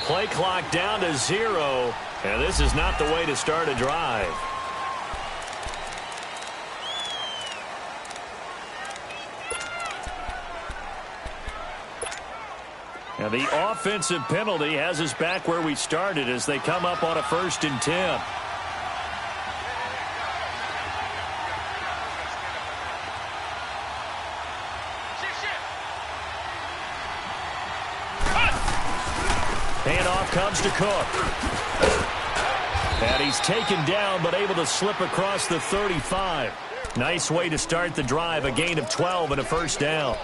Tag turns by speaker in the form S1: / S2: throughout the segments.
S1: play clock down to 0, and this is not the way to start a drive. And the offensive penalty has us back where we started as they come up on a 1st and 10. Handoff comes to Cook. And he's taken down but able to slip across the 35. Nice way to start the drive, a gain of 12 and a 1st down.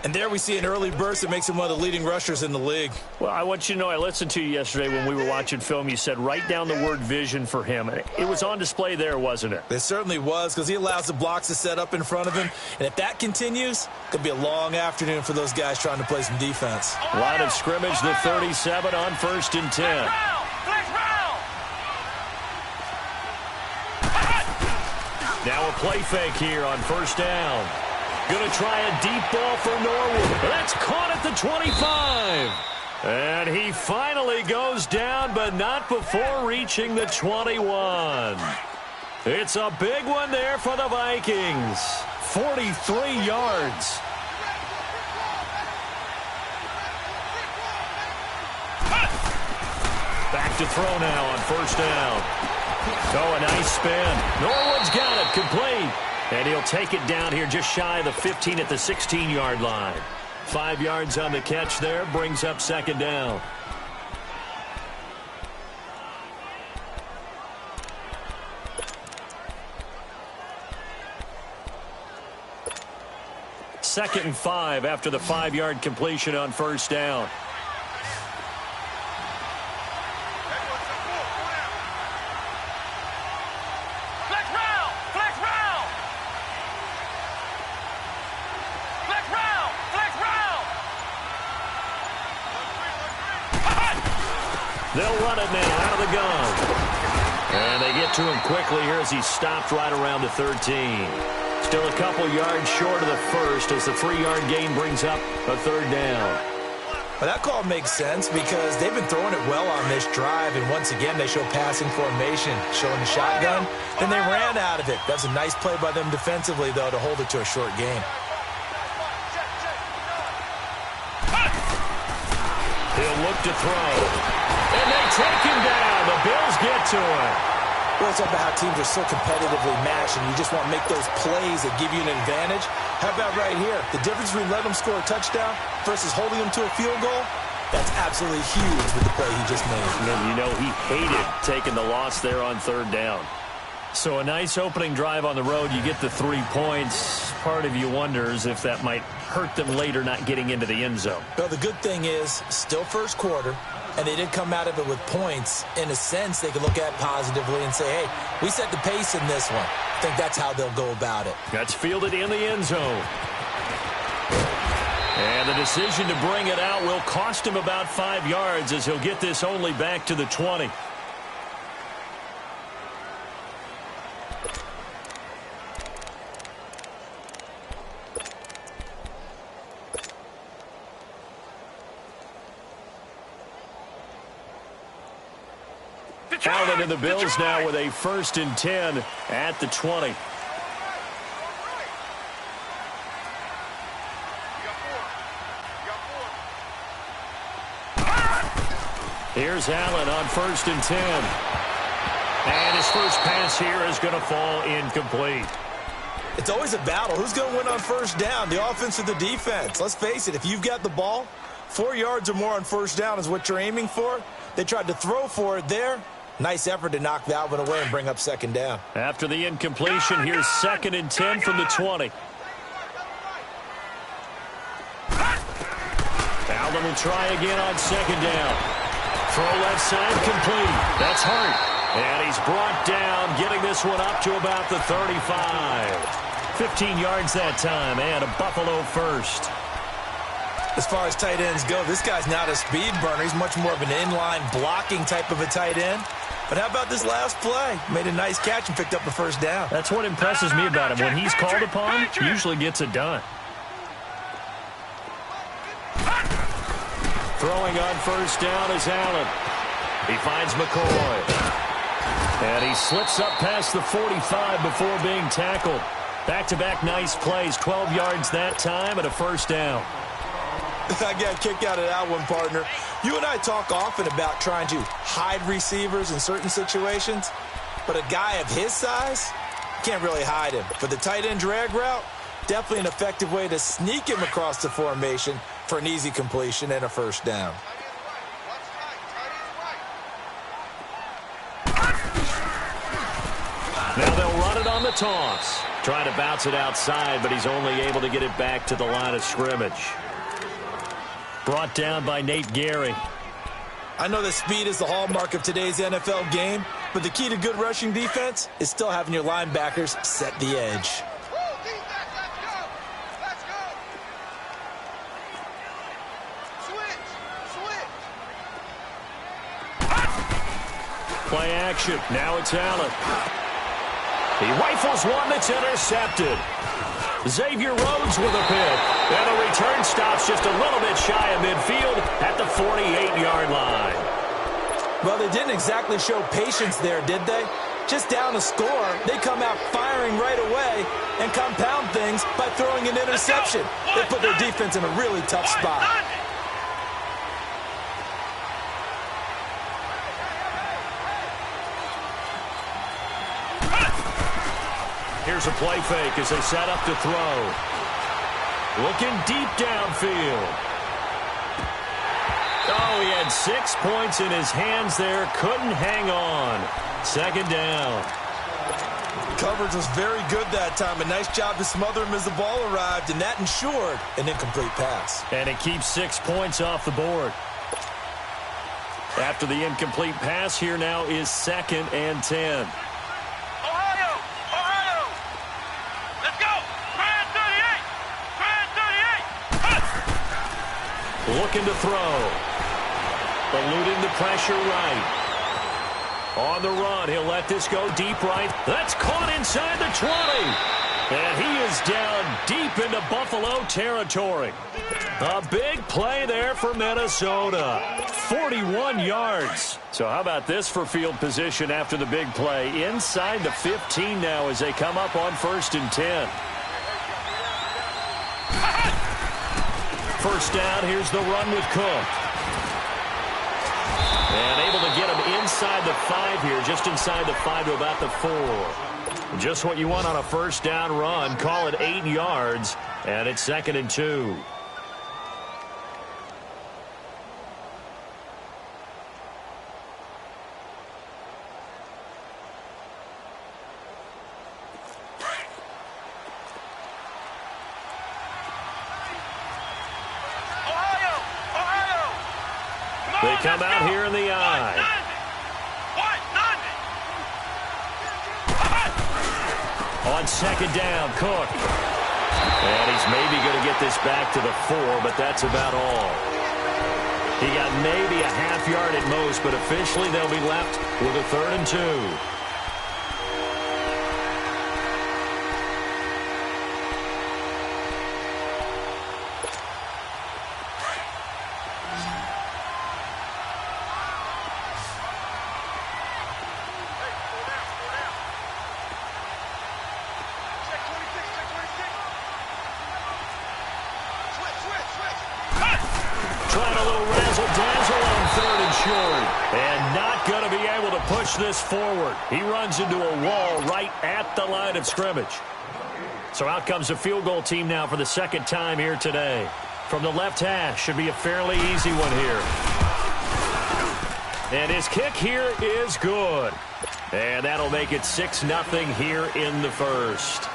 S2: And there we see an early burst that makes him one of the leading rushers in the league.
S1: Well, I want you to know, I listened to you yesterday when we were watching film. You said write down the word vision for him. It was on display there, wasn't it?
S2: It certainly was, because he allows the blocks to set up in front of him. And if that continues, it could be a long afternoon for those guys trying to play some defense.
S1: Line of scrimmage, the 37 on 1st and 10. Now a play fake here on 1st down. Going to try a deep ball for Norwood. That's caught at the 25. And he finally goes down, but not before reaching the 21. It's a big one there for the Vikings. 43 yards. Back to throw now on 1st down. Oh, a nice spin. Norwood's got it, complete. And he'll take it down here just shy of the 15 at the 16-yard line. 5 yards on the catch there, brings up 2nd down. Second and 5 after the 5-yard completion on 1st down. They'll run it now out of the gun. And they get to him quickly here as he's stopped right around the 13. Still a couple yards short of the 1st as the 3-yard gain brings up a 3rd down.
S2: Well, that call makes sense because they've been throwing it well on this drive, and once again they show passing formation, showing the shotgun. Then they ran out of it. That's a nice play by them defensively, though, to hold it to a short gain.
S1: He'll look to throw. And they take him down. The Bills get to him.
S2: Well, it's all about how teams are so competitively matched, and you just want to make those plays that give you an advantage. How about right here? The difference between letting them score a touchdown versus holding them to a field goal, that's absolutely huge with the play he just made.
S1: And you know, he hated taking the loss there on 3rd down. So a nice opening drive on the road. You get the 3 points. Part of you wonders if that might hurt them later not getting into the end zone.
S2: Well, the good thing is, still first quarter, and they did come out of it with points. In a sense, they can look at positively and say, hey, we set the pace in this one. I think that's how they'll go about it.
S1: That's fielded in the end zone. And the decision to bring it out will cost him about 5 yards as he'll get this only back to the 20. Allen and the Bills now with a 1st and 10 at the 20. Here's Allen on 1st and 10. And his first pass here is going to fall incomplete.
S2: It's always a battle. Who's going to win on 1st down, the offense or the defense? Let's face it, if you've got the ball, 4 yards or more on 1st down is what you're aiming for. They tried to throw for it there. Nice effort to knock that one away and bring up 2nd down.
S1: After the incompletion, here's 2nd and 10 from the 20. Allen will try again on 2nd down. Throw left side complete. That's Hart. And he's brought down, getting this one up to about the 35. 15 yards that time, and a Buffalo 1st.
S2: As far as tight ends go, this guy's not a speed burner. He's much more of an inline blocking type of a tight end. But how about this last play? Made a nice catch and picked up the 1st down.
S1: That's what impresses me about him. When he's called upon, he usually gets it done. Throwing on first down is Allen. He finds McCoy. And he slips up past the 45 before being tackled. Back-to-back nice plays, 12 yards that time and a first down.
S2: I got a kick out of that one, partner. You and I talk often about trying to hide receivers in certain situations, but a guy of his size can't really hide him. For the tight end drag route, definitely an effective way to sneak him across the formation for an easy completion and a first down.
S1: Now they'll run it on the toss. Trying to bounce it outside, but he's only able to get it back to the line of scrimmage. Brought down by Nate Gary.
S2: I know that speed is the hallmark of today's NFL game, but the key to good rushing defense is still having your linebackers set the edge.
S1: Play action. Now it's Allen. He rifles one that's intercepted. Xavier Rhodes with a pick. And the return stops just a little bit shy of midfield at the 48-yard line.
S2: Well, they didn't exactly show patience there, did they? Just down a score, they come out firing right away and compound things by throwing an interception. They put their defense in a really tough spot.
S1: Here's a play fake as they set up to throw. Looking deep downfield. Oh, he had 6 points in his hands there. Couldn't hang on. Second down.
S2: Coverage was very good that time. A nice job to smother him as the ball arrived, and that ensured an incomplete pass.
S1: And it keeps 6 points off the board. After the incomplete pass, here now is 2nd and 10. Looking to throw. Eluding the pressure right. On the run, he'll let this go deep right. That's caught inside the 20. And he is down deep into Buffalo territory. A big play there for Minnesota. 41 yards. So how about this for field position after the big play? Inside the 15 now as they come up on 1st and 10. First down, here's the run with Cook. And able to get him inside the 5 here, just inside the 5 to about the 4. Just what you want on a first down run. Call it 8 yards, and it's 2nd and 2. They come out here in the eye. On 2nd down, Cook. And he's maybe going to get this back to the 4, but that's about all. He got maybe a half yard at most, but officially they'll be left with a 3rd and 2. Trying a little razzle-dazzle on 3rd and short. And not going to be able to push this forward. He runs into a wall right at the line of scrimmage. So out comes the field goal team now for the 2nd time here today. From the left hash, should be a fairly easy one here. And his kick here is good. And that'll make it 6-0 here in the 1st.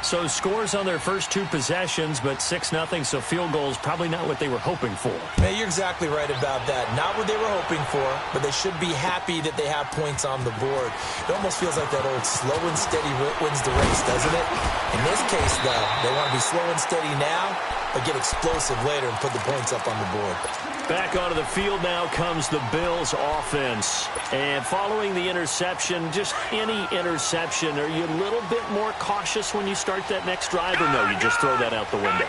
S1: So scores on their first 2 possessions, but 6-0, so field goals probably not what they were hoping for.
S2: Hey, you're exactly right about that. Not what they were hoping for, but they should be happy that they have points on the board. It almost feels like that old slow and steady wins the race, doesn't it? In this case, though, they want to be slow and steady now, but get explosive later and put the points up on the board.
S1: Back onto the field now comes the Bills offense. And following the interception, just any interception, are you a little bit more cautious when you start that next drive, or no, you just throw that out the window?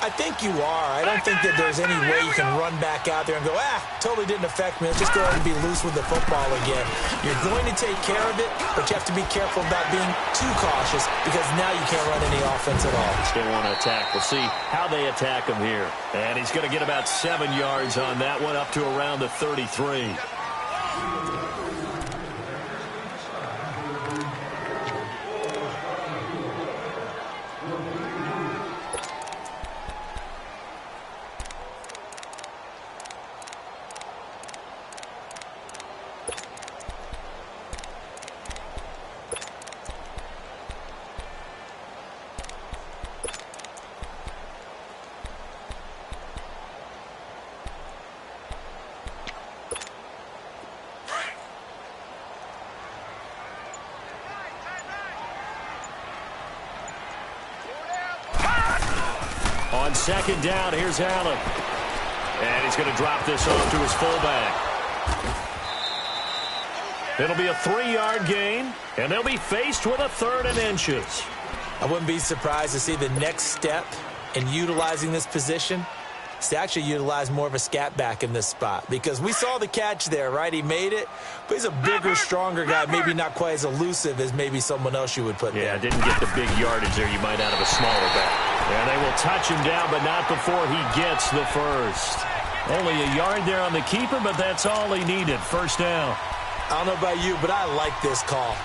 S2: I think you are. I don't think that there's any way you can run back out there and go, totally didn't affect me. Let's just go ahead and be loose with the football again. You're going to take care of it, but you have to be careful about being too cautious because now you can't run any offense at all.
S1: Still want to attack. We'll see how they attack him here. And he's going to get about 7 yards on that one, up to around the 33. On second down, here's Allen. And he's going to drop this off to his fullback. It'll be a 3-yard gain, and they'll be faced with a 3rd and inches.
S2: I wouldn't be surprised to see the next step in utilizing this position is to actually utilize more of a scat back in this spot, because we saw the catch there, right? He made it, but he's a bigger, stronger guy, maybe not quite as elusive as maybe someone else you would put there.
S1: Yeah, didn't get the big yardage there you might out of a smaller back. And they will touch him down, but not before he gets the first. Only a yard there on the keeper, but that's all he needed. First down.
S2: I don't know about you, but I like this call.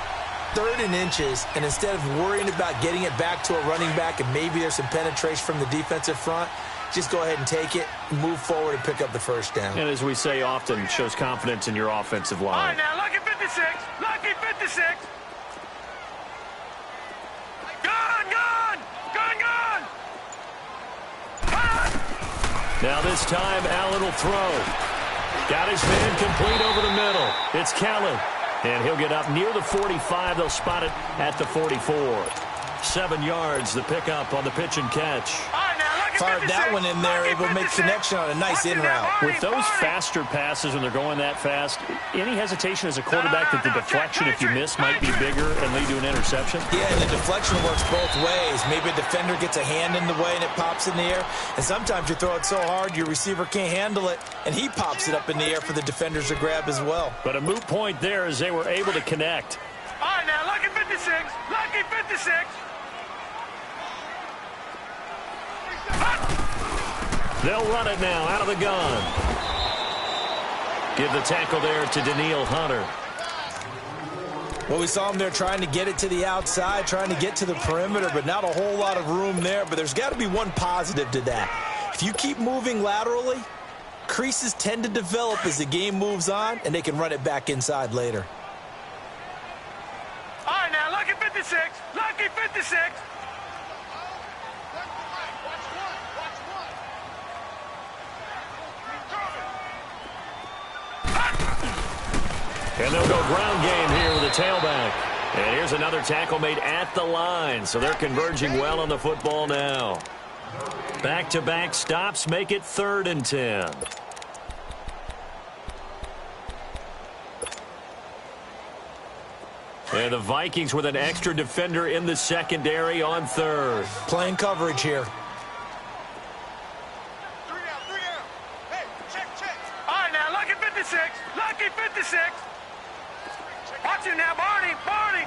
S2: 3rd and inches, and instead of worrying about getting it back to a running back and maybe there's some penetration from the defensive front, just go ahead and take it, move forward, and pick up the first down.
S1: And as we say often, shows confidence in your offensive line.
S3: All right, now, lucky 56. Lucky 56.
S1: Now this time, Allen will throw. Got his man complete over the middle. It's Kellen. And he'll get up near the 45. They'll spot it at the 44. 7 yards, the pickup on the pitch and catch.
S2: Fired that one in there, able to make connection on a nice in route.
S1: With those faster passes when they're going that fast, any hesitation as a quarterback that the deflection, if you miss, might be bigger and lead to an interception?
S2: Yeah, and the deflection works both ways. Maybe a defender gets a hand in the way and it pops in the air. And sometimes you throw it so hard your receiver can't handle it, and he pops it up in the air for the defenders to grab as well.
S1: But a moot point there as they were able to connect.
S3: All right, now, lucky 56. Lucky 56.
S1: They'll run it now out of the gun. Give the tackle there to Daniil Hunter.
S2: Well, we saw him there trying to get it to the outside, trying to get to the perimeter, but not a whole lot of room there. But there's got to be one positive to that. If you keep moving laterally, creases tend to develop as the game moves on, and they can run it back inside later.
S3: All right, now, lucky 56. Lucky 56.
S1: And they'll go ground game here with a tailback. And here's another tackle made at the line. So they're converging well on the football now. Back-to-back stops make it 3rd and 10. And the Vikings with an extra defender in the secondary on 3rd.
S2: Playing coverage here.
S3: All right, now, lucky 56. Lucky 56. Watch him now, Barney. Barney.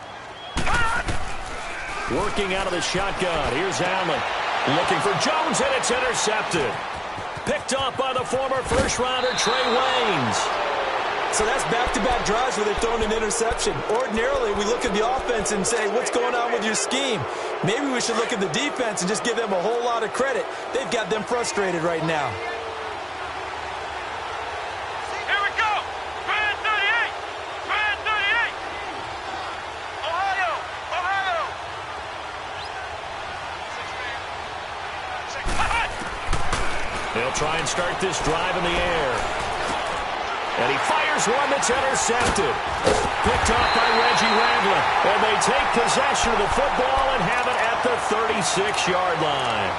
S1: Working out of the shotgun. Here's Allen. Looking for Jones, and it's intercepted. Picked off by the former first-rounder Trey Waynes.
S2: So that's back-to-back drives where they've thrown an interception. Ordinarily, we look at the offense and say, what's going on with your scheme? Maybe we should look at the defense and just give them a whole lot of credit. They've got them frustrated right now.
S3: Here we go. Grand 38. Grand 38. Ohio. Ohio.
S1: They'll try and start this drive in the air. And he fires one that's intercepted. Picked off by Reggie Ragland. And they take possession of the football and have it at the 36-yard line.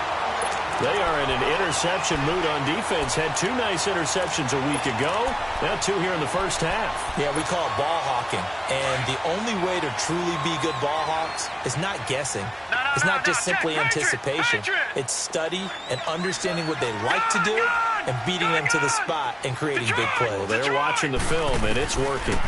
S1: They are in an interception mood on defense. Had 2 nice interceptions a week ago. Now 2 here in the first half.
S2: Yeah, we call it ball hawking. And the only way to truly be good ball hawks is not guessing.
S3: No.
S2: is not just simply anticipation. It's study and understanding what they like to do and beating them to the spot and creating big plays.
S1: Well, they're watching the film, and it's working.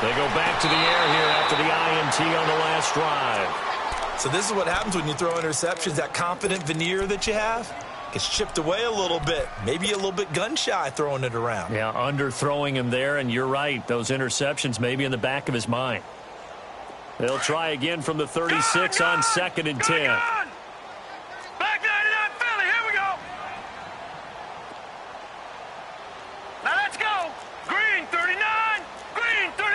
S1: They go back to the air here after the INT on the last drive.
S2: So this is what happens when you throw interceptions. That confident veneer that you have gets chipped away a little bit. Maybe a little bit gun-shy throwing it around.
S1: Yeah, underthrowing him there, and you're right. Those interceptions may be in the back of his mind. They'll try again from the 36 on 2nd and 10.
S3: Back 99 Philly, here we go. Now let's go. Green 39, green 39.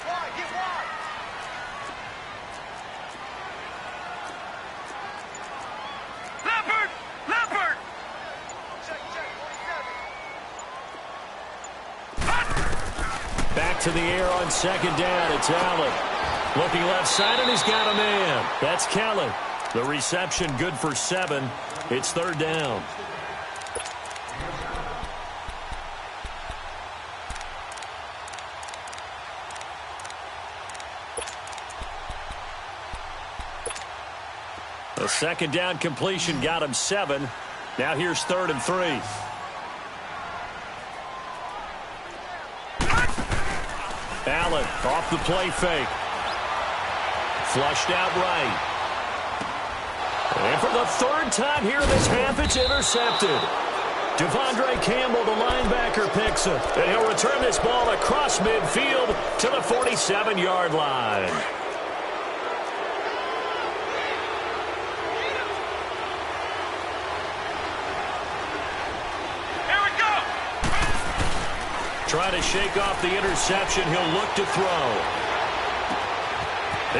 S3: Wide, get wide. Leopard, Leopard.
S1: Back to the air on 2nd down. It's Allen. Looking left side, and he's got a man. That's Kelly. The reception good for 7. It's 3rd down. The 2nd down completion got him 7. Now here's 3rd and 3. Allen off the play fake. Flushed out right. And for the 3rd time here this half, it's intercepted. Devondre Campbell, the linebacker, picks it. And he'll return this ball across midfield to the 47-yard line. Try to shake off the interception. He'll look to throw.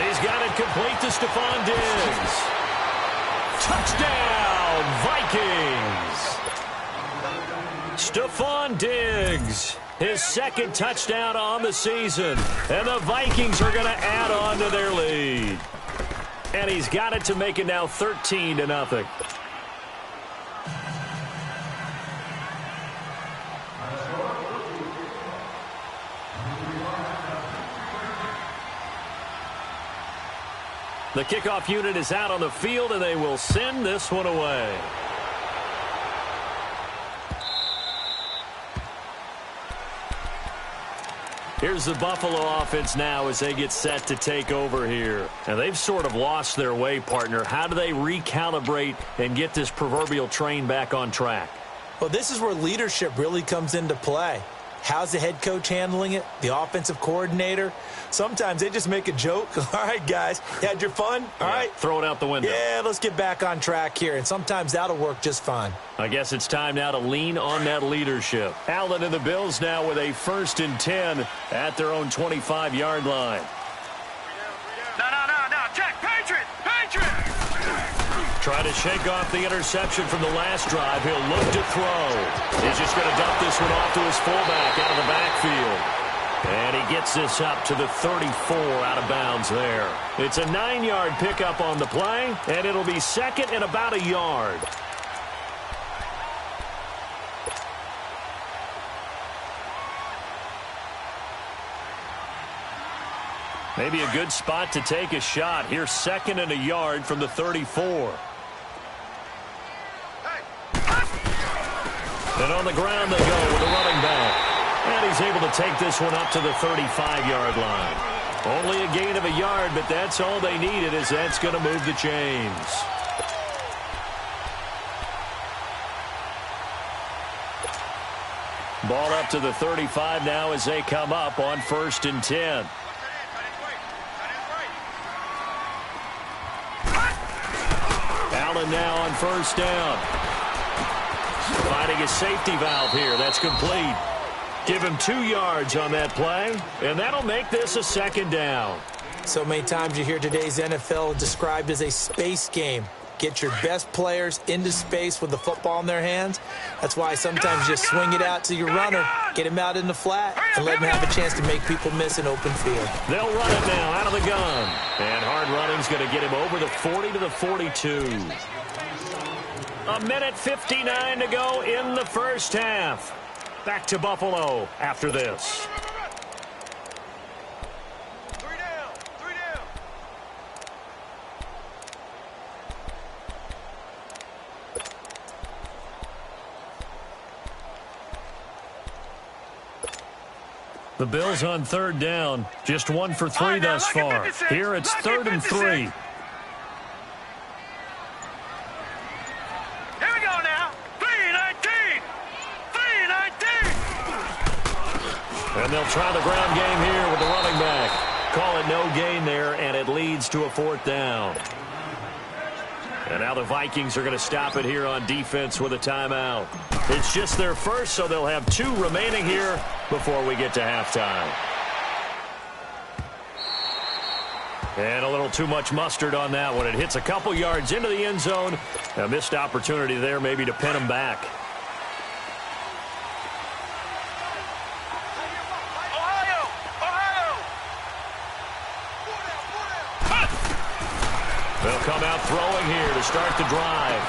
S1: He's got it complete to Stephon Diggs. Touchdown, Vikings. Stephon Diggs, his 2nd touchdown on the season. And the Vikings are going to add on to their lead. And he's got it to make it now 13-0. The kickoff unit is out on the field, and they will send this one away. Here's the Buffalo offense now as they get set to take over here. And they've sort of lost their way, partner. How do they recalibrate and get this proverbial train back on track?
S2: Well, this is where leadership really comes into play. How's the head coach handling it? The offensive coordinator? Sometimes they just make a joke. All right, guys, you had your fun? All right.
S1: Throw it out the window.
S2: Yeah, let's get back on track here. And sometimes that'll work just fine.
S1: I guess it's time now to lean on that leadership. Allen and the Bills now with a 1st and 10 at their own 25-yard line.
S3: No. Check. Patriot.
S1: Try to shake off the interception from the last drive. He'll look to throw. He's just going to dump this one off to his fullback out of the backfield. And he gets this up to the 34 out of bounds there. It's a 9-yard pickup on the play, and it'll be 2nd and about a yard. Maybe a good spot to take a shot. Here's 2nd and a yard from the 34. And on the ground they go with a running back. And he's able to take this one up to the 35-yard line. Only a gain of a yard, but that's all they needed, as that's going to move the chains. Ball up to the 35 now as they come up on 1st and 10. Allen now on 1st down. Finding a safety valve here. That's complete. Give him 2 yards on that play, and that'll make this a 2nd down.
S2: So many times you hear today's NFL described as a space game. Get your best players into space with the football in their hands. That's why sometimes you swing it out to your runner, get him out in the flat, and let him have a chance to make people miss an open field.
S1: They'll run it now out of the gun. And hard running's going to get him over the 40 to the 42. 1:59 to go in the first half. Back to Buffalo after this. The Bills on third down. Just 1 for 3 thus far. Here it's 3rd and 3.
S3: Here we go now. 3-19. 3-19.
S1: And they'll try the ground game here with the running back. Call it no gain there, and it leads to a 4th down. And now the Vikings are going to stop it here on defense with a timeout. It's just their first, so they'll have 2 remaining here before we get to halftime. And a little too much mustard on that one. It hits a couple yards into the end zone. A missed opportunity there maybe to pin them back. They'll come out throwing here to start the drive.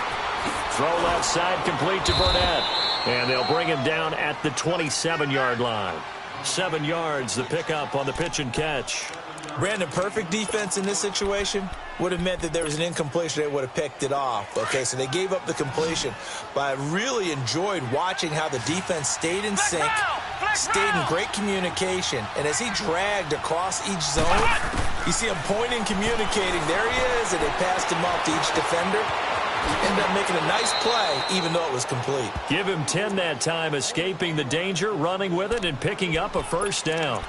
S1: Throw left side complete to Burnett. And they'll bring him down at the 27-yard line. 7 yards the pickup on the pitch and catch.
S2: Brandon, perfect defense in this situation would have meant that there was an incompletion. They would have picked it off. Okay, so they gave up the completion. But I really enjoyed watching how the defense stayed in sync, stayed in great communication. And as he dragged across each zone, you see him pointing, communicating. There he is, and they passed him off to each defender. Ended up making a nice play, even though it was complete.
S1: Give him 10 that time, escaping the danger, running with it, and picking up a 1st down.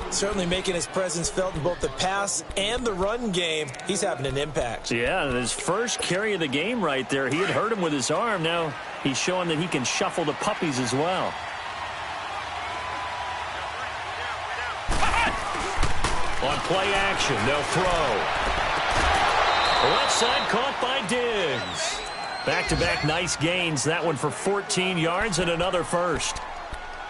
S2: Certainly making his presence felt in both the pass and the run game. He's having an impact.
S1: Yeah, and his first carry of the game right there, he had hurt him with his arm. Now he's showing that he can shuffle the puppies as well. On play action, they'll throw. Left side caught by Diggs. Back-to-back nice gains. That one for 14 yards and another 1st.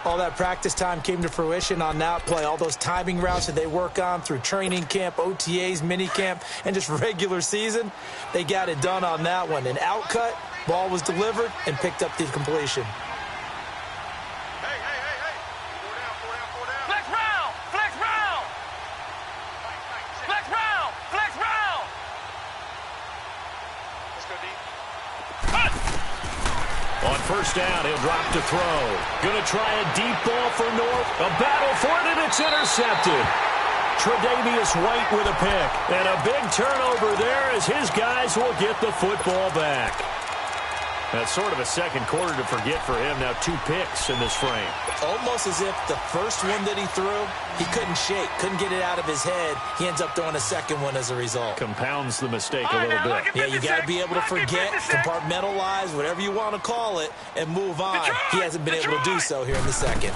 S2: All that practice time came to fruition on that play. All those timing routes that they work on through training camp, OTAs, minicamp, and just regular season, they got it done on that one. An outcut, ball was delivered, and picked up the completion.
S3: Flex round. Flex round. Flex round. Flex round. Let's go deep.
S1: On 1st down, he'll drop to throw. Going to try a deep ball for North. A battle for it, and it's intercepted. Tre'Davious White with a pick. And a big turnover there as his guys will get the football back. That's sort of a second quarter to forget for him. Now 2 picks in this frame.
S2: Almost as if the first one that he threw, he couldn't shake, couldn't get it out of his head. He ends up throwing a second one as a result.
S1: Compounds the mistake a little bit.
S2: Yeah, you got to be able to forget, compartmentalize, whatever you want to call it, and move on. He hasn't been able to do so here in the second.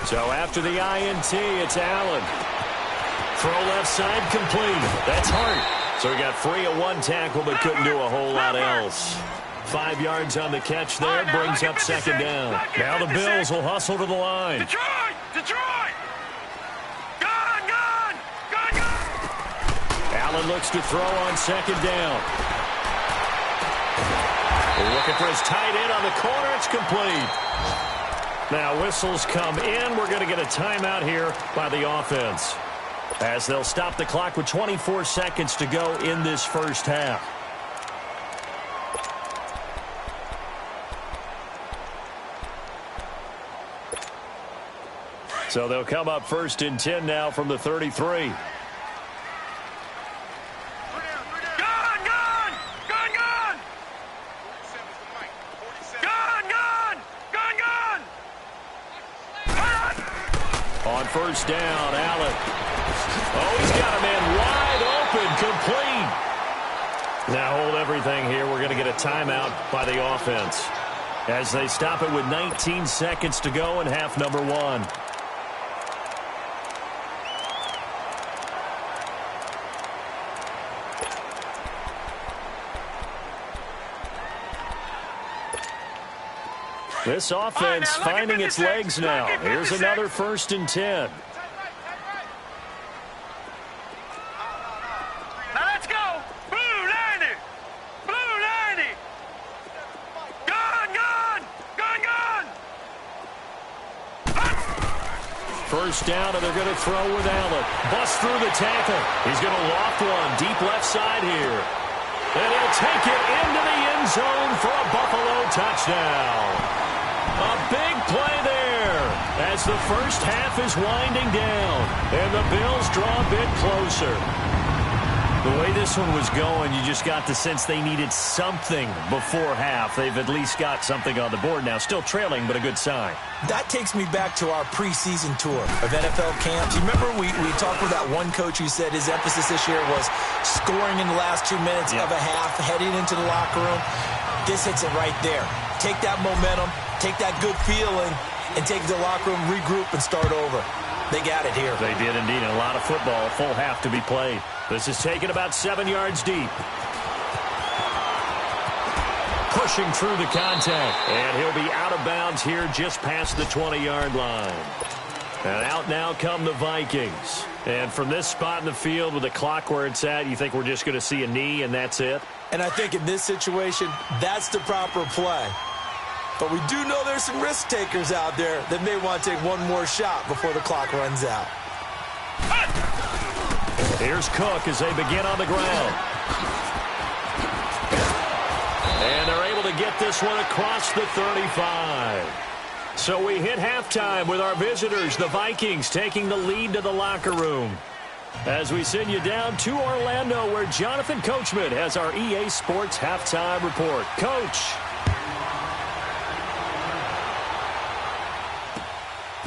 S1: So after the INT, it's Allen. Throw left side complete. That's Hart. So he got free of 1 tackle but couldn't do a whole lot else. 5 yards on the catch there, brings up 2nd down. Now the Bills will hustle to the line.
S3: Detroit! Detroit! Gone! Gone! Gone! Gone!
S1: Allen looks to throw on 2nd down. Looking for his tight end on the corner. It's complete. Now whistles come in. We're going to get a timeout here by the offense, as they'll stop the clock with 24 seconds to go in this 1st half. So they'll come up 1st and 10 now from the 33.
S3: Gone! Gone! Gone! Gone! Gone! Gone! Gone! Gone!
S1: On 1st down, Allen. Oh, he's got a man wide open, complete. Now hold everything here. We're going to get a timeout by the offense, as they stop it with 19 seconds to go in half number 1. This offense finding its legs now. Here's another 1st and 10.
S3: Now let's go. Blue 90. Blue 90. Gone! Gone! Gone! Gone!
S1: 1st down, and they're going to throw with Allen. Bust through the tackle. He's going to loft one deep left side here. And he'll take it into the end zone for a Buffalo touchdown. A big play there as the first half is winding down, and the Bills draw a bit closer. The way this one was going, you just got the sense they needed something before half. They've at least got something on the board now. Still trailing, but a good sign.
S2: That takes me back to our preseason tour of NFL camps. You remember we talked with that one coach who said his emphasis this year was scoring in the last 2 minutes of a half, heading into the locker room. This hits it right there. Take that momentum, take that good feeling, and take it to the locker room, regroup, and start over. They got it here.
S1: They did indeed. And a lot of football, a full half to be played. This is taken about 7 yards deep. Pushing through the contact. And he'll be out of bounds here just past the 20-yard line. And out now come the Vikings. And from this spot in the field with the clock where it's at, you think we're just going to see a knee and that's it?
S2: And I think in this situation, that's the proper play. But we do know there's some risk takers out there that may want to take one more shot before the clock runs out.
S1: Here's Cook as they begin on the ground. And they're able to get this one across the 35. So we hit halftime with our visitors, the Vikings, taking the lead to the locker room. As we send you down to Orlando, where Jonathan Coachman has our EA Sports halftime report. Coach.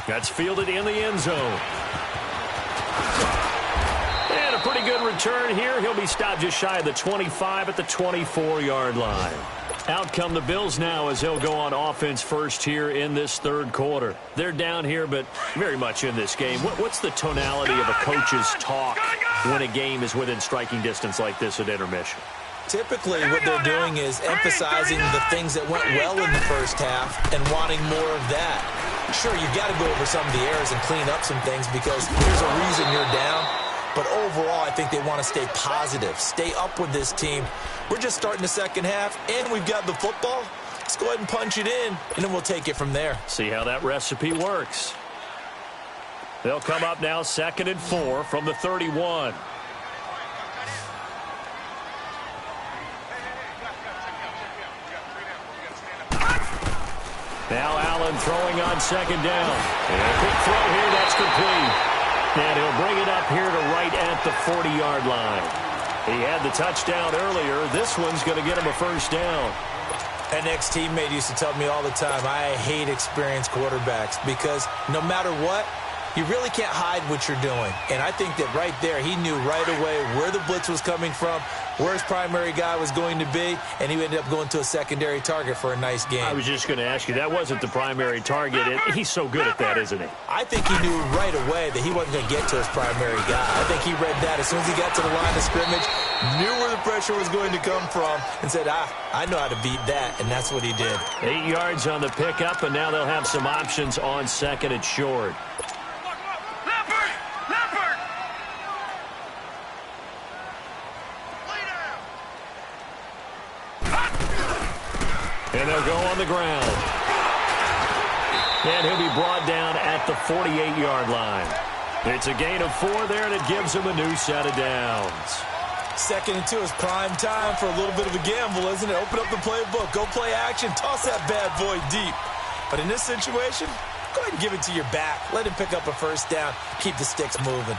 S1: That's fielded in the end zone. And a pretty good return here. He'll be stopped just shy of the 25 at the 24-yard line. Out come the Bills now as they'll go on offense first here in this third quarter. They're down here, but very much in this game. What's the tonality of a coach's talk when a game is within striking distance like this at intermission?
S2: Typically, what they're doing is emphasizing the things that went well in the first half and wanting more of that. Sure, you've got to go over some of the errors and clean up some things because there's a reason you're down. But overall, I think they want to stay positive, stay up with this team. We're just starting the second half, and we've got the football. Let's go ahead and punch it in, and then we'll take it from there.
S1: See how that recipe works. They'll come up now 2nd and 4 from the 31. Now Allen throwing on 2nd down. And a quick throw here, that's complete. And he'll bring it up here to right at the 40-yard line. He had the touchdown earlier. This one's going to get him a first down.
S2: An ex-teammate used to tell me all the time, I hate experienced quarterbacks because no matter what, you really can't hide what you're doing. And I think that right there, he knew right away where the blitz was coming from, where his primary guy was going to be, and he ended up going to a secondary target for a nice game.
S1: I was just going to ask you, that wasn't the primary target. He's so good at that, isn't he?
S2: I think he knew right away that he wasn't going to get to his primary guy. I think he read that as soon as he got to the line of scrimmage, knew where the pressure was going to come from, and said, I know how to beat that, and that's what he did.
S1: 8 yards on the pickup, and now they'll have some options on 2nd and short. And they'll go on the ground. And he'll be brought down at the 48-yard line. It's a gain of 4 there, and it gives him a new set of downs.
S2: 2nd and 2 is prime time for a little bit of a gamble, isn't it? Open up the playbook, go play action, toss that bad boy deep. But in this situation, go ahead and give it to your back. Let him pick up a first down, keep the sticks moving.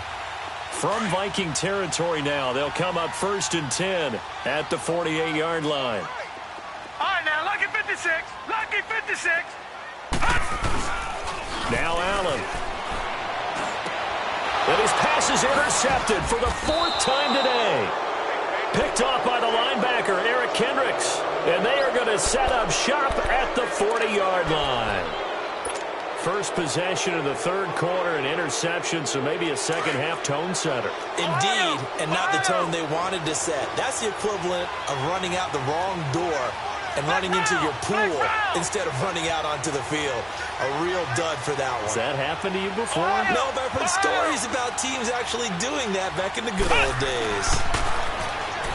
S1: From Viking territory now, they'll come up 1st and 10 at the 48-yard line.
S3: All right, now, lucky 56. Lucky 56.
S1: Now Allen. And his pass is intercepted for the 4th time today. Picked off by the linebacker, Eric Kendricks. And they are going to set up shop at the 40-yard line. First possession of the third quarter, an interception, so maybe a second-half tone setter.
S2: Indeed, and not the tone they wanted to set. That's the equivalent of running out the wrong door and running into your pool instead of running out onto the field. A real dud for that one.
S1: Has that happened to you before?
S2: No, but I've heard stories about teams actually doing that back in the good old days.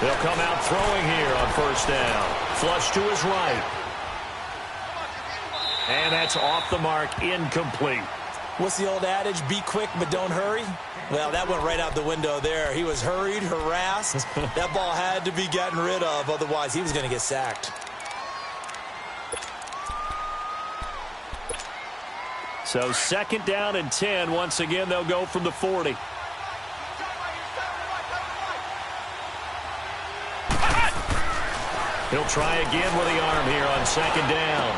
S1: They'll come out throwing here on 1st down. Flush to his right. And that's off the mark, incomplete.
S2: What's the old adage? Be quick, but don't hurry? Well, that went right out the window there. He was hurried, harassed. That ball had to be gotten rid of, otherwise he was going to get sacked.
S1: So 2nd down and 10. Once again, they'll go from the 40. He'll try again with the arm here on 2nd down.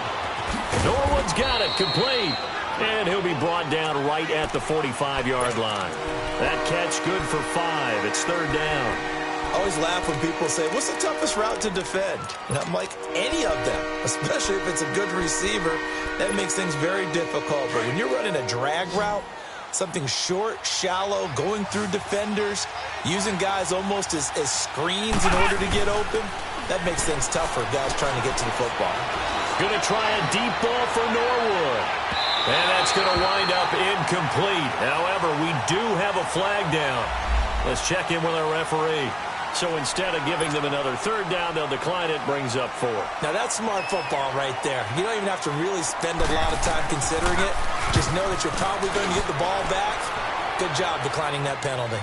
S1: Norwood's got it, complete. And he'll be brought down right at the 45-yard line. That catch good for 5. It's 3rd down.
S2: I always laugh when people say, what's the toughest route to defend? And I'm like, any of them, especially if it's a good receiver. That makes things very difficult. But when you're running a drag route, something short, shallow, going through defenders, using guys almost as screens in order to get open, that makes things tough for guys trying to get to the football.
S1: Going to try a deep ball for Norwood. And that's going to wind up incomplete. However, we do have a flag down. Let's check in with our referee. So instead of giving them another 3rd down, they'll decline it. Brings up 4.
S2: Now, that's smart football right there. You don't even have to really spend a lot of time considering it. Just know that you're probably going to get the ball back. Good job declining that penalty.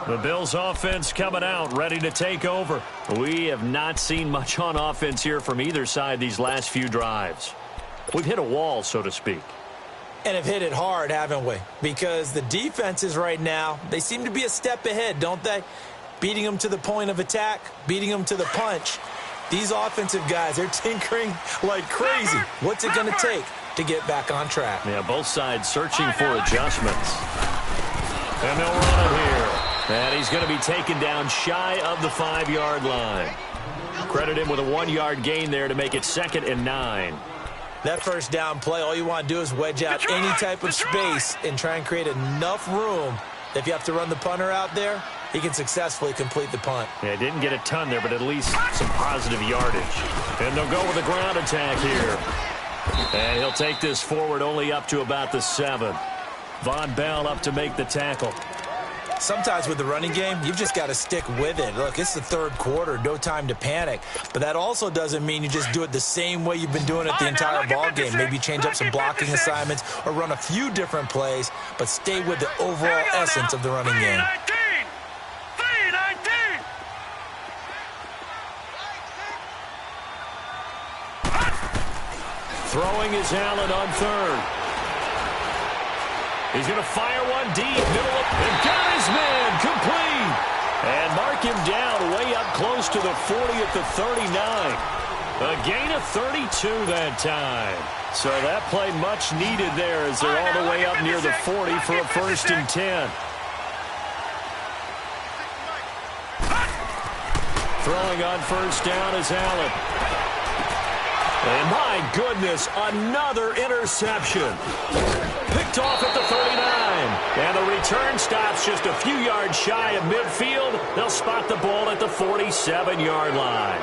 S1: The Bills offense coming out, ready to take over. We have not seen much on offense here from either side these last few drives. We've hit a wall, so to speak.
S2: And have hit it hard, haven't we? Because the defenses right now, they seem to be a step ahead, don't they? Beating them to the point of attack, beating them to the punch. These offensive guys, they're tinkering like crazy. What's it going to take to get back on track?
S1: Yeah, both sides searching for adjustments. And they'll run it here. And he's going to be taken down shy of the 5-yard line. Credit him with a 1-yard gain there to make it 2nd and 9.
S2: That 1st down play, all you want to do is wedge out any type of space and try and create enough room. If you have to run the punter out there, he can successfully complete the punt.
S1: Yeah, didn't get a ton there, but at least some positive yardage. And they'll go with a ground attack here. And he'll take this forward only up to about the 7. Von Bell up to make the tackle.
S2: Sometimes with the running game, you've just got to stick with it. Look, it's the 3rd quarter, no time to panic. But that also doesn't mean you just do it the same way you've been doing it the entire ball game. Maybe change up some blocking assignments or run a few different plays, but stay with the overall essence of the running game.
S1: Throwing is Allen on 3rd. He's going to fire one deep, middle, and got his man, complete. And mark him down way up close to the 40 at the 39. A gain of 32 that time. So that play much needed there as they're all the way up near the 40 for a 1st and 10. Throwing on 1st down is Allen. And my goodness, another interception. Picked off at the 39. And the return stops just a few yards shy of midfield. They'll spot the ball at the 47-yard line.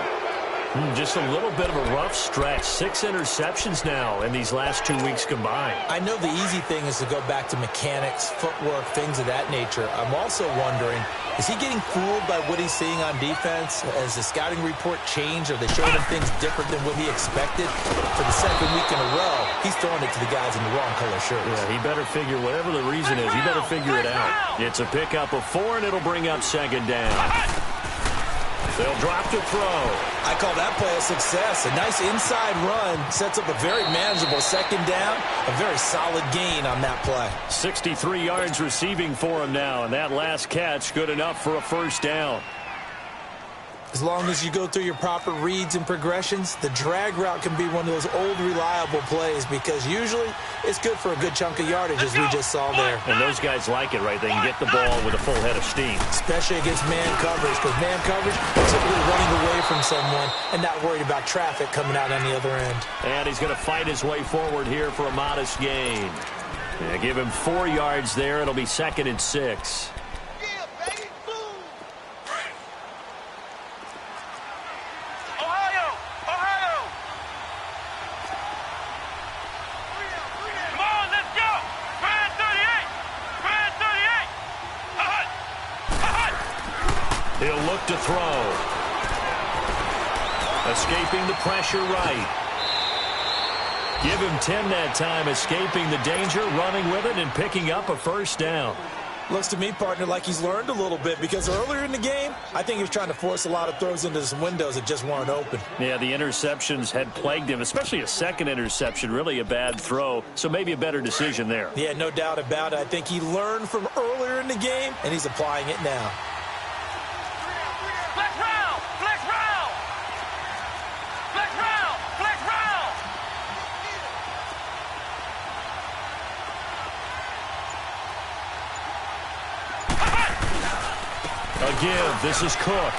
S1: Just a little bit of a rough stretch. 6 interceptions now in these last 2 weeks combined.
S2: I know the easy thing is to go back to mechanics, footwork, things of that nature. I'm also wondering, is he getting fooled by what he's seeing on defense? Has the scouting report changed? Are they showing him things different than what he expected? For the 2nd week in a row, he's throwing it to the guys in the wrong color shirts.
S1: Yeah, he better figure, whatever the reason is, he better figure it out. It's a pickup of 4, and it'll bring up 2nd down. They'll drop to throw.
S2: I call that play a success. A nice inside run sets up a very manageable 2nd down. A very solid gain on that play.
S1: 63 yards receiving for him now, and that last catch good enough for a 1st down.
S2: As long as you go through your proper reads and progressions, the drag route can be one of those old reliable plays because usually it's good for a good chunk of yardage as we just saw there.
S1: And those guys like it, right? They can get the ball with a full head of steam.
S2: Especially against man coverage because man coverage is typically running away from someone and not worried about traffic coming out on the other end.
S1: And he's going to fight his way forward here for a modest gain. Yeah, give him 4 yards there. It'll be 2nd and 6. He'll look to throw. Escaping the pressure right. Give him 10 that time, escaping the danger, running with it, and picking up a 1st down.
S2: Looks to me, partner, like he's learned a little bit, because earlier in the game, I think he was trying to force a lot of throws into some windows that just weren't open.
S1: Yeah, the interceptions had plagued him, especially a second interception, really a bad throw, so maybe a better decision there.
S2: Yeah, no doubt about it. I think he learned from earlier in the game, and he's applying it now.
S3: Flex round! Flex round! Flex round! Flex round!
S1: Again, this is Cook.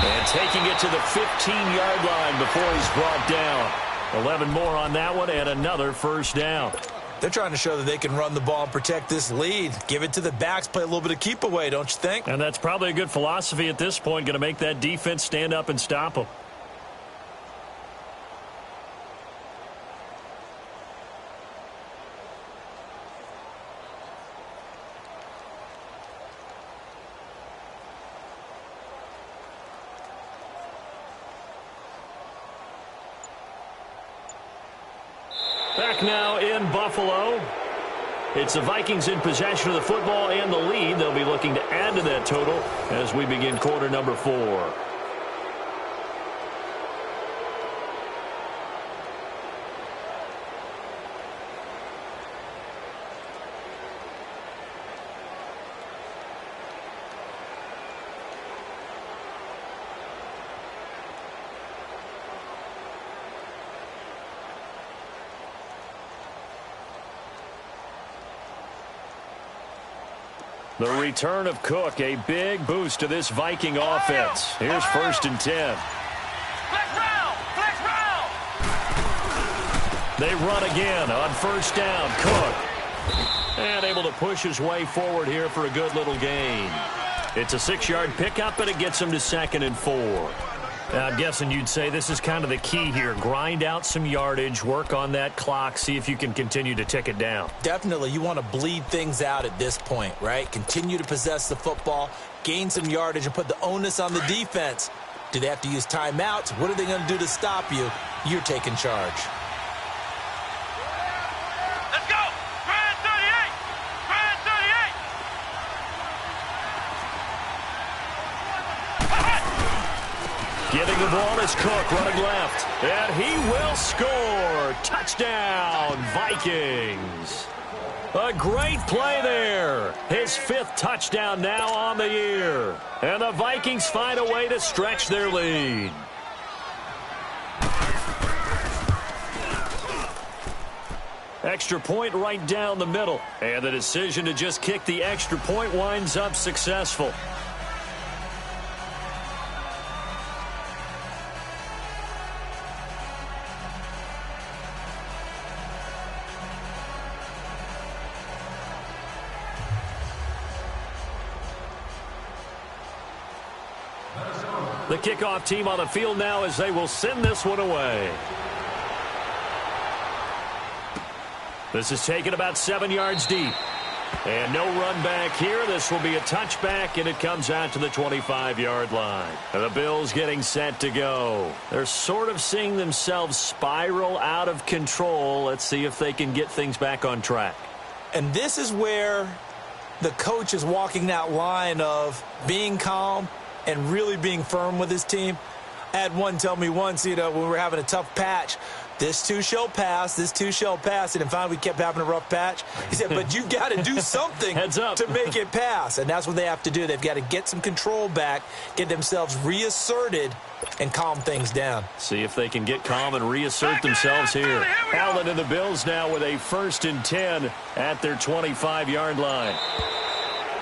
S1: And taking it to the 15-yard line before he's brought down. 11 more on that one and another first down.
S2: They're trying to show that they can run the ball and protect this lead. Give it to the backs, play a little bit of keep away, don't you think?
S1: And that's probably a good philosophy at this point, going to make that defense stand up and stop them. Back now in Buffalo. It's the Vikings in possession of the football and the lead. They'll be looking to add to that total as we begin quarter number 4. The return of Cook, a big boost to this Viking offense. Here's 1st and 10.
S3: Flex round! Flex round!
S1: They run again on 1st down. Cook. And able to push his way forward here for a good little gain. It's a 6-yard pickup, and it gets him to 2nd and 4. Now, I'm guessing you'd say this is kind of the key here. Grind out some yardage, work on that clock, see if you can continue to tick it down.
S2: Definitely. You want to bleed things out at this point, right? Continue to possess the football, gain some yardage, and put the onus on the defense. Do they have to use timeouts? What are they going to do to stop you? You're taking charge.
S3: Let's go! Grand 38! Grand 38!
S1: Getting the ball is Cook, running left. And he will score. Touchdown, Vikings. A great play there. His 5th touchdown now on the year. And the Vikings find a way to stretch their lead. Extra point right down the middle. And the decision to just kick the extra point winds up successful. The kickoff team on the field now as they will send this one away. This is taken about 7 yards deep. And no run back here. This will be a touchback, and it comes out to the 25-yard line. And the Bills getting set to go. They're sort of seeing themselves spiral out of control. Let's see if they can get things back on track.
S2: And this is where the coach is walking that line of being calm and really being firm with his team. I had one tell me once, when we were having a tough patch, this too shall pass, this too shall pass. And finally we kept having a rough patch. He said, but you got to do something
S1: Heads up.
S2: to make it pass. And that's what they have to do. They've got to get some control back, get themselves reasserted, and calm things down.
S1: See if they can get calm and reassert themselves here. Allen and the Bills now with a 1st and 10 at their 25-yard line.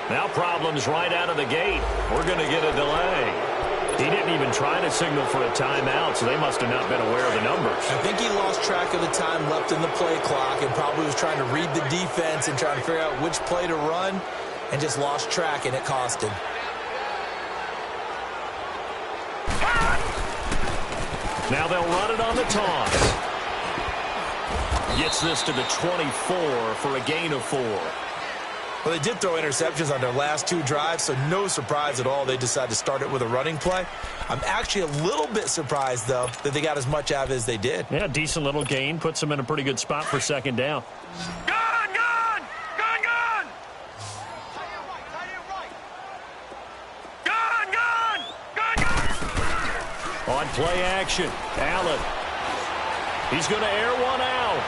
S1: Now problems right out of the gate. We're going to get a delay. He didn't even try to signal for a timeout, so they must have not been aware of the numbers.
S2: I think he lost track of the time left in the play clock and probably was trying to read the defense and trying to figure out which play to run and just lost track, and it cost him.
S1: Now they'll run it on the toss. Gets this to the 24 for a gain of 4.
S2: Well, they did throw interceptions on their last 2 drives, so no surprise at all they decided to start it with a running play. I'm actually a little bit surprised, though, that they got as much out of it as they did.
S1: Yeah, decent little gain. Puts them in a pretty good spot for 2nd down.
S3: Gun! Gun! Gun! Gun!
S1: On play action, Allen. He's going to air one out.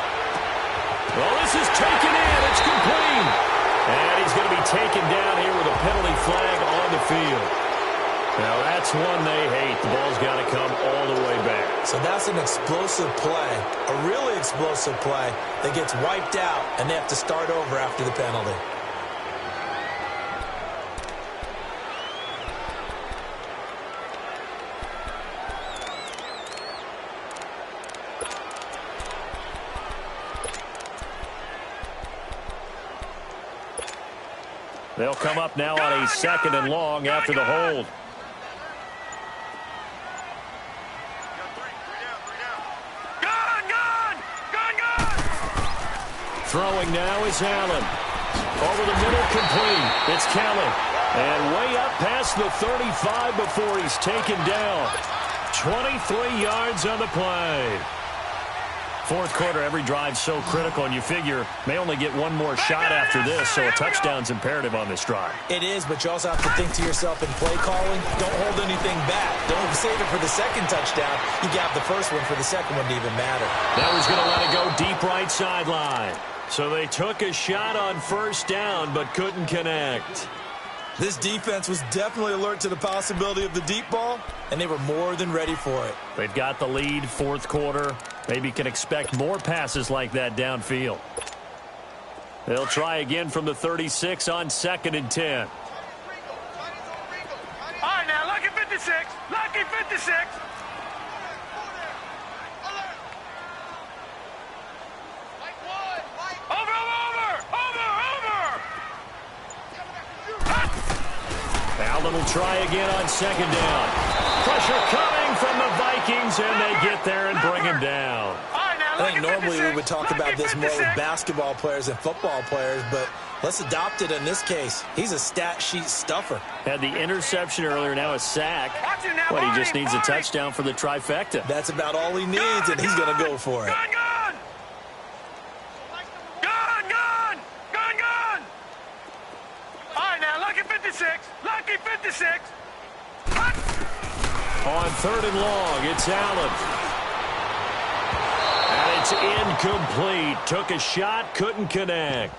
S1: Well, this is taken in. It's complete. And he's going to be taken down here with a penalty flag on the field. Now, that's one they hate. The ball's got to come all the way back.
S2: So that's an explosive play, a really explosive play that gets wiped out, and they have to start over after the penalty.
S1: They'll come up now on a 2nd and long after the hold. Throwing now is Allen. Over the middle, complete. It's Kelly. And way up past the 35 before he's taken down. 23 yards on the play. Fourth quarter, every drive so critical, and you figure may only get one more shot after this, so a touchdown's imperative on this drive.
S2: It is, but you also have to think to yourself in play calling, don't hold anything back. Don't save it for the second touchdown. You got the first one for the second one to even matter.
S1: Now he's going to let it go deep right sideline. So they took a shot on first down, but couldn't connect.
S2: This defense was definitely alert to the possibility of the deep ball, and they were more than ready for it.
S1: They've got the lead, fourth quarter. Maybe can expect more passes like that downfield. They'll try again from the 36 on 2nd and 10.
S3: All right, now, lucky 56. Lucky 56.
S1: Allen will try again on 2nd down. Pressure coming from the Vikings, and they get there and bring him down.
S2: I think normally we would talk about this more with basketball players and football players, but let's adopt it in this case. He's a stat sheet stuffer.
S1: Had the interception earlier, now a sack. But he just needs a touchdown for the trifecta.
S2: That's about all he needs, and he's going to go for it.
S3: Lucky 56.
S1: On 3rd and long, it's Allen. And it's incomplete. Took a shot, couldn't connect.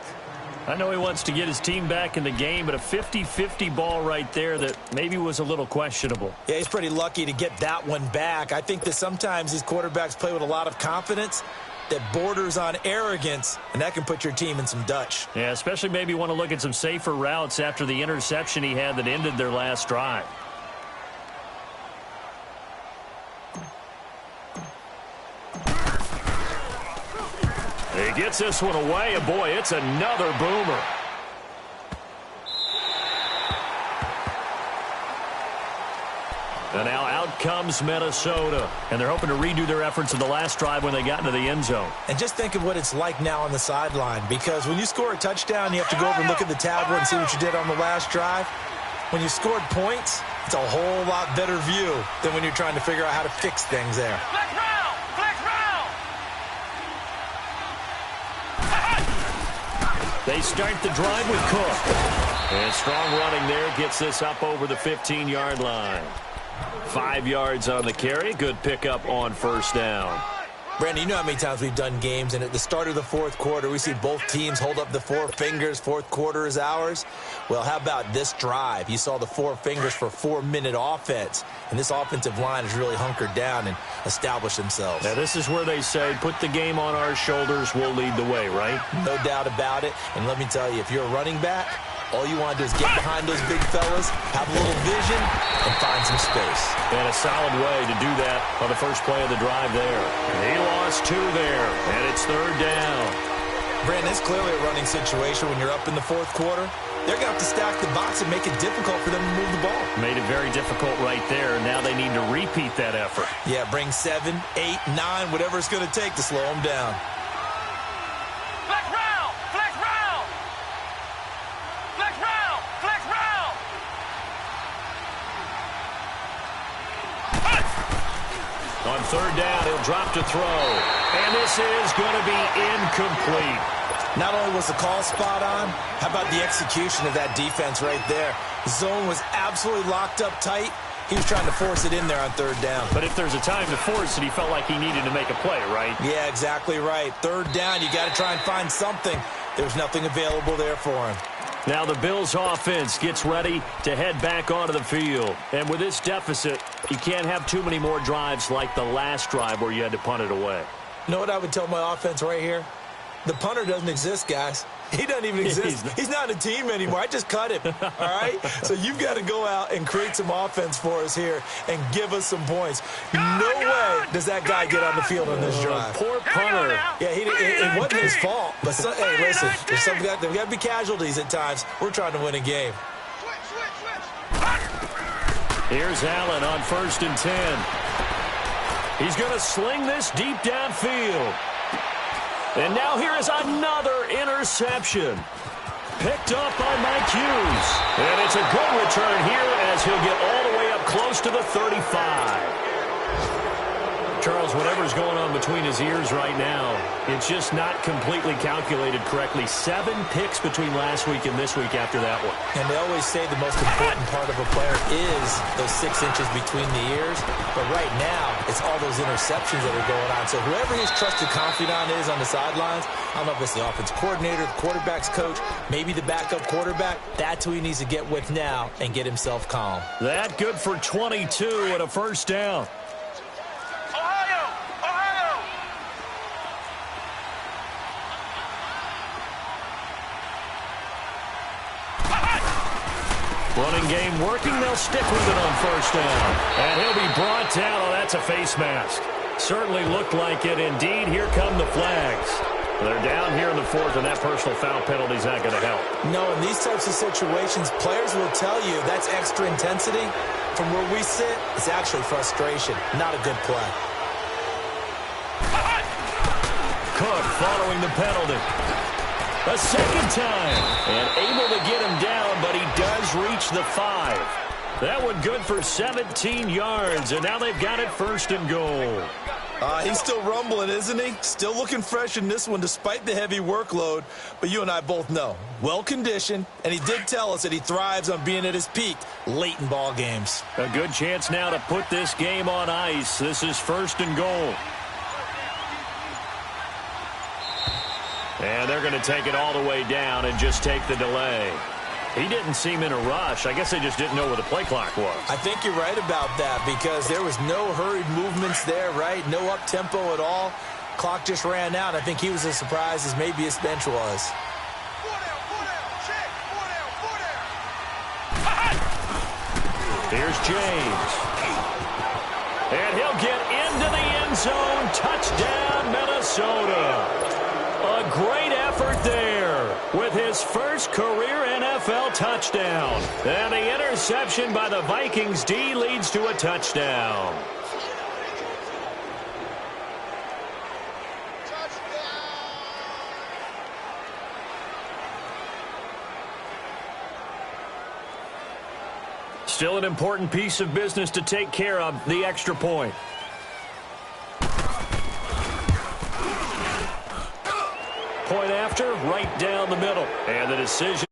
S1: I know he wants to get his team back in the game, but a 50-50 ball right there that maybe was a little questionable.
S2: Yeah, he's pretty lucky to get that one back. I think that sometimes these quarterbacks play with a lot of confidence that borders on arrogance, and that can put your team in some Dutch.
S1: Yeah, especially maybe want to look at some safer routes after the interception he had that ended their last drive. He gets this one away, and boy, it's another boomer. And now out comes Minnesota. And they're hoping to redo their efforts in the last drive when they got into the end zone.
S2: And just think of what it's like now on the sideline. Because when you score a touchdown, you have to go over and look at the tablet and see what you did on the last drive. When you scored points, it's a whole lot better view than when you're trying to figure out how to fix things there.
S3: Flex round! Flex round!
S1: They start the drive with Cook. And strong running there gets this up over the 15-yard line. 5 yards on the carry. Good pickup on first down.
S2: Brandon, you know how many times we've done games, and at the start of the fourth quarter, we see both teams hold up the four fingers. Fourth quarter is ours. Well, how about this drive? You saw the four fingers for 4-minute offense, and this offensive line has really hunkered down and established themselves.
S1: Now, this is where they say, put the game on our shoulders, we'll lead the way, right?
S2: No doubt about it. And let me tell you, if you're a running back, all you want to do is get behind those big fellas, have a little vision, and find some space.
S1: And a solid way to do that on the first play of the drive there. He lost 2 there, and it's 3rd down.
S2: Brandon, it's clearly a running situation when you're up in the fourth quarter. They're going to have to stack the box and make it difficult for them to move the ball.
S1: Made it very difficult right there. Now they need to repeat that effort.
S2: Yeah, bring 7, 8, 9, whatever it's going to take to slow them down.
S3: Flex round! Flex round! Flex round! Flex round!
S1: On 3rd down, he'll drop to throw. And this is going to be incomplete.
S2: Not only was the call spot on, how about the execution of that defense right there? The zone was absolutely locked up tight, He was trying to force it in there on third down.
S1: But if there's a time to force it, he felt like he needed to make a play, right?
S2: Yeah, exactly right. Third down, you got to try and find something. There's nothing available there for him.
S1: Now the Bills offense gets ready to head back onto the field. And with this deficit, you can't have too many more drives like the last drive where you had to punt it away.
S2: You know what I would tell my offense right here? The punter doesn't exist, guys. He doesn't even exist. He's not a team anymore. I just cut him, all right? So you've got to go out and create some offense for us here and give us some points. No way does that guy get on the field on this drive.
S1: Poor punter.
S2: Yeah, it wasn't his fault. But, hey, listen, there's got to be casualties at times. We're trying to win a game.
S1: Here's Allen on 1st and 10. He's going to sling this deep downfield. And now here is another interception. Picked up by Mike Hughes. And it's a good return here as he'll get all the way up close to the 35. Charles, whatever's going on between his ears right now, it's just not completely calculated correctly. 7 picks between last week and this week after that one.
S2: And they always say the most important part of a player is those 6 inches between the ears. But right now, it's all those interceptions that are going on. So whoever his trusted confidant is on the sidelines, I don't know if it's the offense coordinator, the quarterback's coach, maybe the backup quarterback, that's who he needs to get with now and get himself calm.
S1: That good for 22 and a first down. Running game working. They'll stick with it on first down. And he'll be brought down. Oh, that's a face mask. Certainly looked like it. Indeed, here come the flags. They're down here in the 4th, and that personal foul penalty is not going to help.
S2: No, in these types of situations, players will tell you that's extra intensity. From where we sit, it's actually frustration. Not a good play.
S1: Cook following the penalty. A second time. And able to get him down, but he does reach the 5. That one good for 17 yards, and now they've got it 1st and goal.
S2: He's still rumbling, isn't he? Still looking fresh in this one despite the heavy workload. But you and I both know, well-conditioned, and he did tell us that he thrives on being at his peak late in ball games.
S1: A good chance now to put this game on ice. This is 1st and goal. And they're going to take it all the way down and just take the delay. He didn't seem in a rush. I guess they just didn't know where the play clock was.
S2: I think you're right about that because there was no hurried movements there, right? No up-tempo at all. Clock just ran out. I think he was as surprised as maybe his bench was.
S1: Here's James. And he'll get into the end zone. Touchdown, Minnesota. A great effort there with his first career NFL touchdown. And the interception by the Vikings D leads to a touchdown. Still an important piece of business to take care of, the extra point. Point after, right down the middle. And the decision